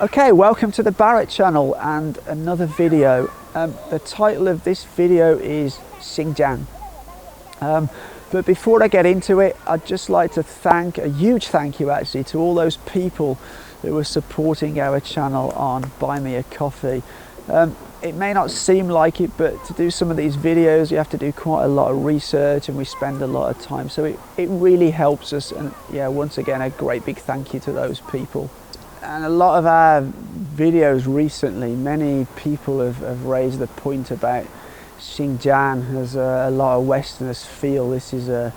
Okay, welcome to the Barrett channel and another video. The title of this video is Xinjiang. But before I get into it, I'd just like to thank, a huge thank you actually, to all those people who are supporting our channel on Buy Me a Coffee. It may not seem like it, but to do some of these videos you have to do quite a lot of research and we spend a lot of time, so it really helps us, and yeah, once again a great big thank you to those people. And a lot of our videos recently, many people have raised the point about Xinjiang, as a lot of Westerners feel this is an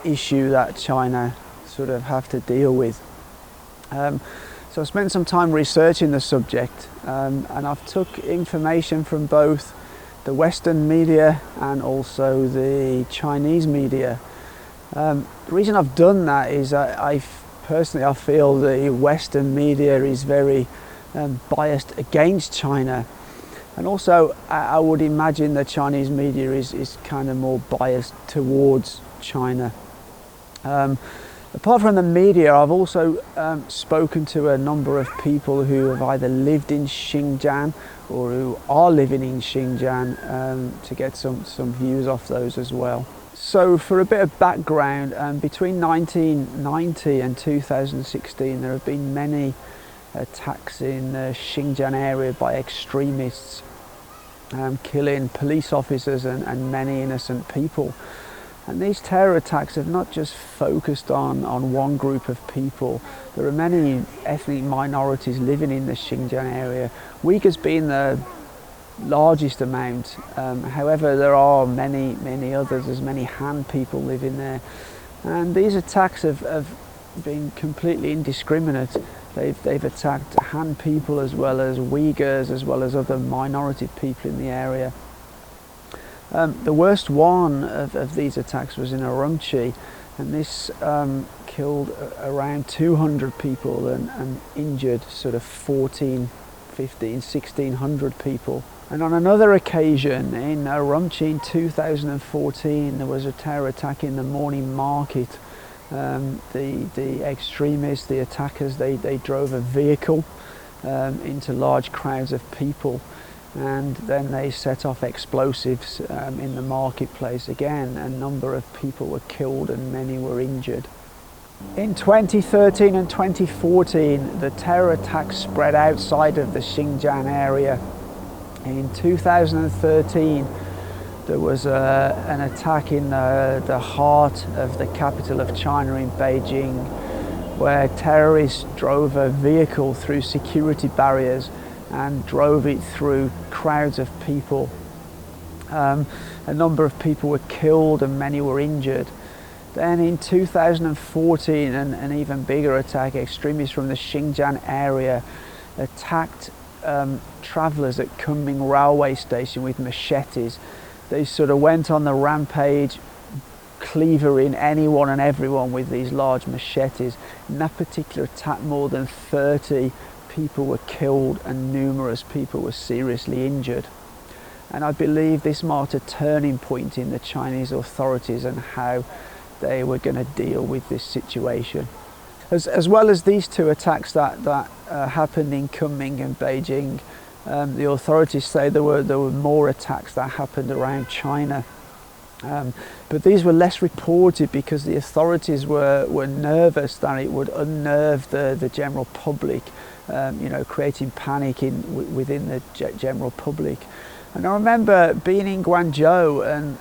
issue that China sort of have to deal with. So I spent some time researching the subject, and I've took information from both the Western media and also the Chinese media. The reason I've done that is personally I feel the Western media is very biased against China, and also I would imagine the Chinese media is kind of more biased towards China. Apart from the media, I've also spoken to a number of people who have either lived in Xinjiang or who are living in Xinjiang, to get some views off those as well. So for a bit of background, between 1990 and 2016 there have been many attacks in the Xinjiang area by extremists, killing police officers and many innocent people. And these terror attacks have not just focused on one group of people. There are many ethnic minorities living in the Xinjiang area, Uyghurs being the largest amount. However, there are many others. There's many Han people living there, and these attacks have been completely indiscriminate. They've attacked Han people as well as Uyghurs, as well as other minority people in the area. The worst one of these attacks was in Urumqi, and this killed around 200 people and injured sort of 1,600 people. And on another occasion in Urumqi in 2014 there was a terror attack in the morning market. The extremists, the attackers, they drove a vehicle into large crowds of people, and then they set off explosives in the marketplace. Again, a number of people were killed and many were injured. In 2013 and 2014 the terror attacks spread outside of the Xinjiang area. In 2013 there was an attack in the heart of the capital of China, in Beijing, where terrorists drove a vehicle through security barriers and drove it through crowds of people. A number of people were killed and many were injured. Then in 2014 an even bigger attack, extremists from the Xinjiang area attacked travellers at Kunming railway station with machetes. They sort of went on the rampage, cleavering anyone and everyone with these large machetes. In that particular attack more than 30 people were killed and numerous people were seriously injured. And I believe this marked a turning point in the Chinese authorities and how they were going to deal with this situation. As well as these two attacks that happened in Kunming and Beijing, the authorities say there were more attacks that happened around China. But these were less reported because the authorities were nervous that it would unnerve the general public, creating panic within the general public. And I remember being in Guangzhou, and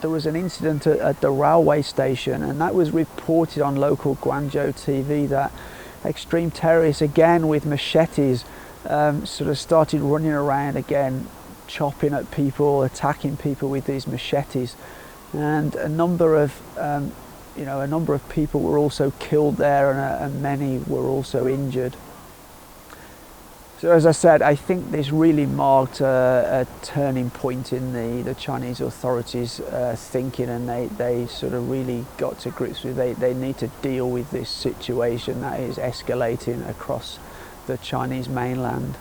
there was an incident at the railway station, and that was reported on local Guangzhou TV that extreme terrorists, again with machetes, sort of started running around again, chopping at people, attacking people with these machetes, and a number of people were also killed there, and many were also injured. So as I said, I think this really marked a turning point in the Chinese authorities' thinking, and they sort of really got to grips with they need to deal with this situation that is escalating across the Chinese mainland.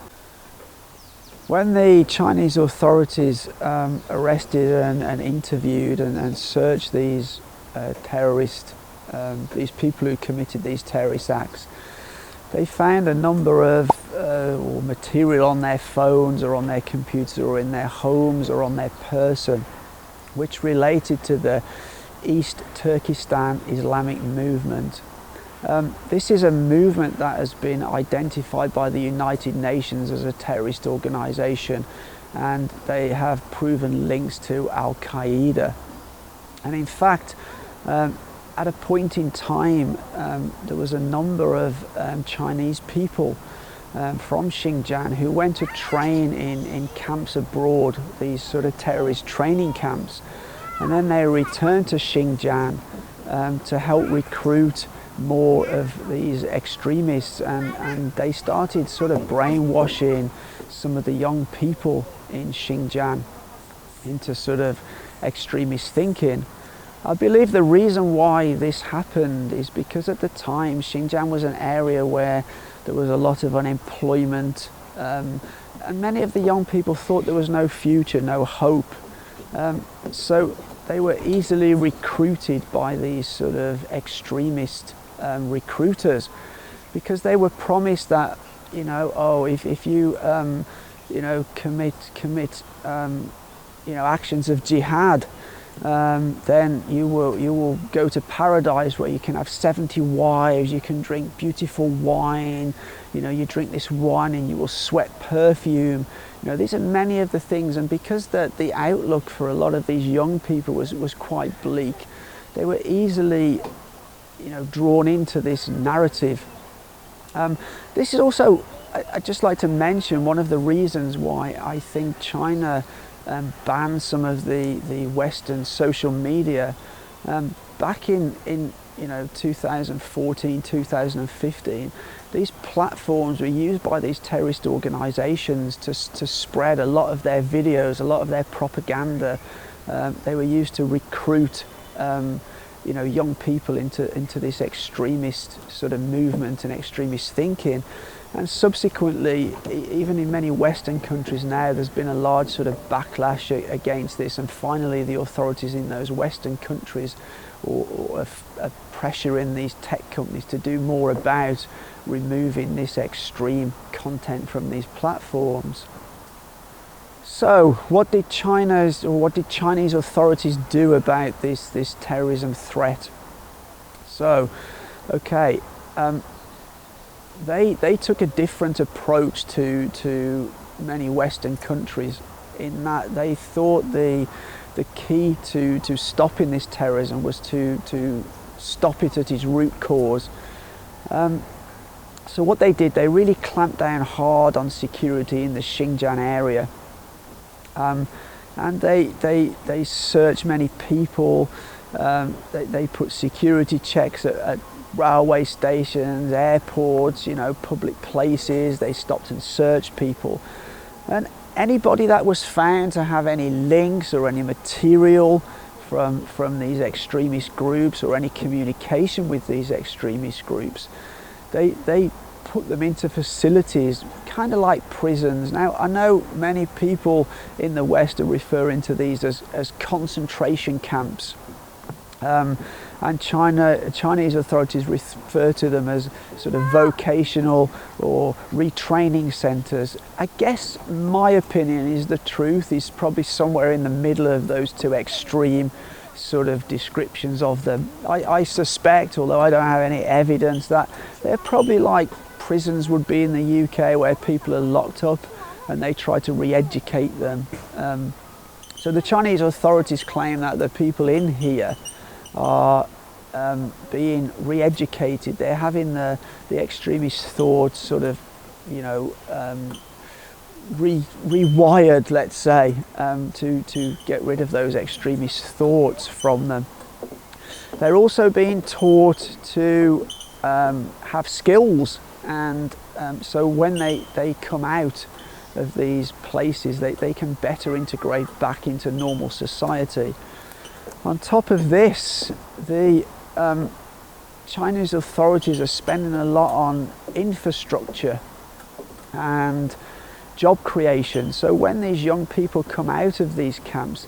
When the Chinese authorities arrested and interviewed and searched these terrorists, these people who committed these terrorist acts, they found a number of material on their phones or on their computer or in their homes or on their person which related to the East Turkestan Islamic movement. This is a movement that has been identified by the United Nations as a terrorist organization, and they have proven links to Al-Qaeda. And in fact, at a point in time, there was a number of Chinese people from Xinjiang who went to train in camps abroad, these sort of terrorist training camps, and then they returned to Xinjiang to help recruit more of these extremists, and they started sort of brainwashing some of the young people in Xinjiang into sort of extremist thinking. I believe the reason why this happened is because at the time Xinjiang was an area where there was a lot of unemployment, and many of the young people thought there was no future, no hope. So they were easily recruited by these sort of extremist recruiters, because they were promised that, you know, oh, if you you know, commit you know, actions of jihad, then you will go to paradise where you can have 70 wives, you can drink beautiful wine, you know, you drink this wine and you will sweat perfume. You know, these are many of the things, and because the outlook for a lot of these young people was quite bleak, they were easily, you know, drawn into this narrative. This is also, I'd just like to mention, one of the reasons why I think China banned some of the Western social media back in you know, 2014, 2015. These platforms were used by these terrorist organizations to spread a lot of their videos, a lot of their propaganda. They were used to recruit you know, young people into this extremist sort of movement and extremist thinking. And subsequently, even in many Western countries now, there's been a large sort of backlash against this, and finally the authorities in those Western countries are pressuring these tech companies to do more about removing this extreme content from these platforms. So what did Chinese authorities do about this terrorism threat? So, okay, they took a different approach to many Western countries, in that they thought the key to stopping this terrorism was to stop it at its root cause. So what they did, they really clamped down hard on security in the Xinjiang area. And they searched many people. They put security checks at railway stations, airports, you know, public places. They stopped and searched people, and anybody that was found to have any links or any material from these extremist groups or any communication with these extremist groups, they put them into facilities kind of like prisons. Now, I know many people in the West are referring to these as concentration camps, and Chinese authorities refer to them as sort of vocational or retraining centres. I guess my opinion is the truth is probably somewhere in the middle of those two extreme sort of descriptions of them. I suspect, although I don't have any evidence, that they're probably like prisons would be in the UK, where people are locked up and they try to re-educate them. So the Chinese authorities claim that the people in here are being re-educated. They're having the extremist thoughts sort of, you know, rewired, let's say, to get rid of those extremist thoughts from them. They're also being taught to have skills, and so when they come out of these places, they can better integrate back into normal society. On top of this, the Chinese authorities are spending a lot on infrastructure and job creation. So when these young people come out of these camps,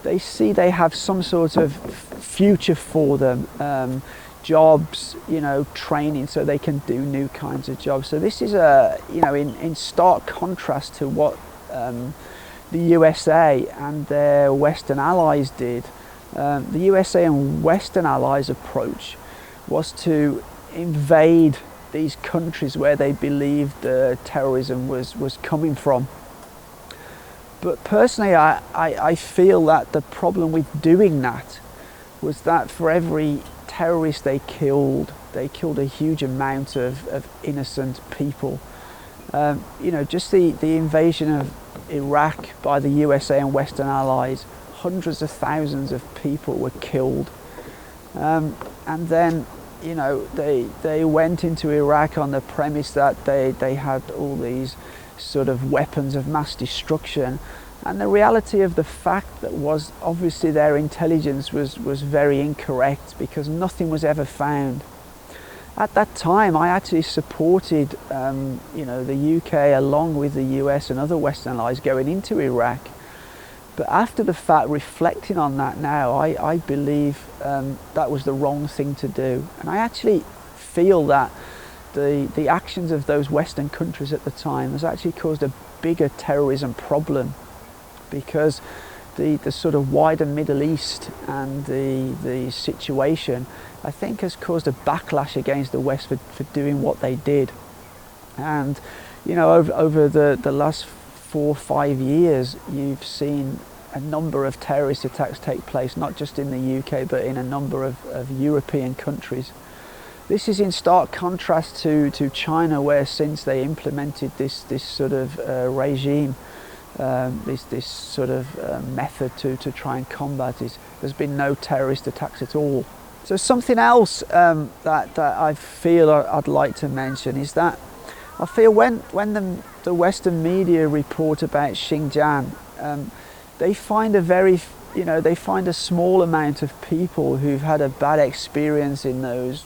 they see they have some sort of future for them. jobs, training so they can do new kinds of jobs. So this is in stark contrast to what the USA and their Western allies did. The USA and Western allies' approach was to invade these countries where they believed the terrorism was coming from. But personally, I feel that the problem with doing that was that for every terrorist they killed a huge amount of innocent people. Just the invasion of Iraq by the USA and Western allies, hundreds of thousands of people were killed. And then, they went into Iraq on the premise that they had all these sort of weapons of mass destruction. And the reality of the fact that was obviously their intelligence was very incorrect, because nothing was ever found. At that time, I actually supported, the UK along with the US and other Western allies going into Iraq. But after the fact, reflecting on that now, I believe that was the wrong thing to do. And I actually feel that the actions of those Western countries at the time has actually caused a bigger terrorism problem, because the sort of wider Middle East and the situation, I think, has caused a backlash against the West for doing what they did. And over the last 4 or 5 years, you've seen a number of terrorist attacks take place, not just in the UK but in a number of European countries. This is in stark contrast to China, where since they implemented this sort of regime, this sort of method to try and combat it, there's been no terrorist attacks at all. So something else that I feel I'd like to mention is that I feel when the Western media report about Xinjiang, they find they find a small amount of people who've had a bad experience in those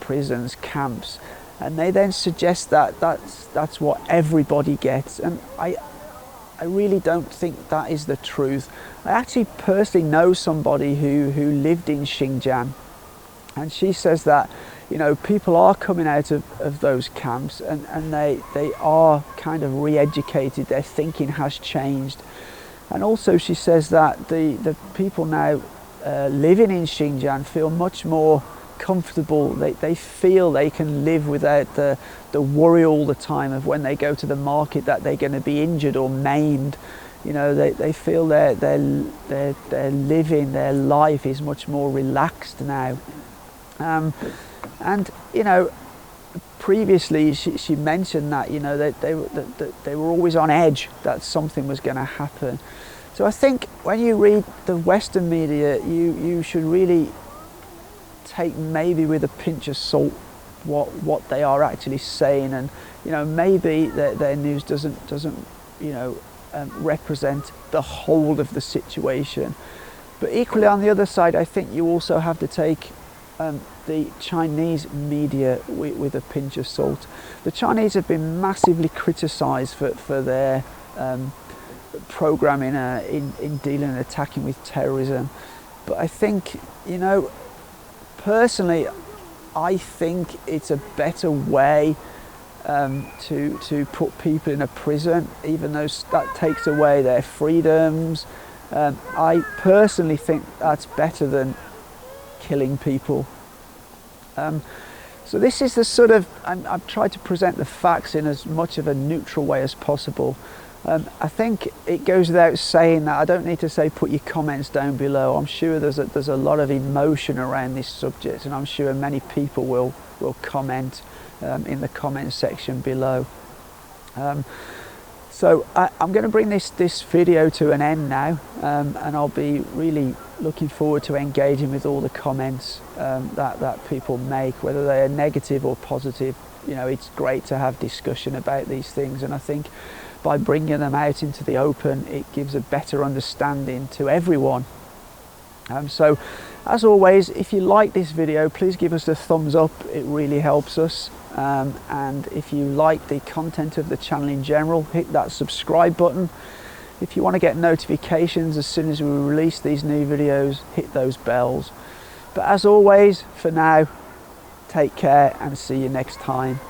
prisons, camps, and they then suggest that that's what everybody gets. And I really don't think that is the truth. I actually personally know somebody who lived in Xinjiang, and she says that people are coming out of those camps and they are kind of re-educated, their thinking has changed. And also she says that the people now living in Xinjiang feel much more comfortable. They feel they can live without the worry all the time of when they go to the market that they're going to be injured or maimed. They feel their living, their life is much more relaxed now. And previously she mentioned that that they were always on edge that something was going to happen. So I think when you read the Western media, you should really take maybe with a pinch of salt what they are actually saying, and maybe their news doesn't represent the whole of the situation. But equally, on the other side, I think you also have to take the Chinese media with a pinch of salt. The Chinese have been massively criticised for their programming in dealing and attacking with terrorism. But I think, personally, I think it's a better way to put people in a prison, even though that takes away their freedoms. I personally think that's better than killing people. So this is the sort of, I've tried to present the facts in as much of a neutral way as possible. I think it goes without saying that I don't need to say put your comments down below. I'm sure there's a lot of emotion around this subject, and I'm sure many people will comment in the comment section below. So I'm going to bring this video to an end now, and I'll be really looking forward to engaging with all the comments that people make, whether they are negative or positive. It's great to have discussion about these things, and I think by bringing them out into the open, it gives a better understanding to everyone. So as always, if you like this video, please give us a thumbs up. It really helps us. And if you like the content of the channel in general, hit that subscribe button. If you want to get notifications as soon as we release these new videos, hit those bells. But as always, for now, take care and see you next time.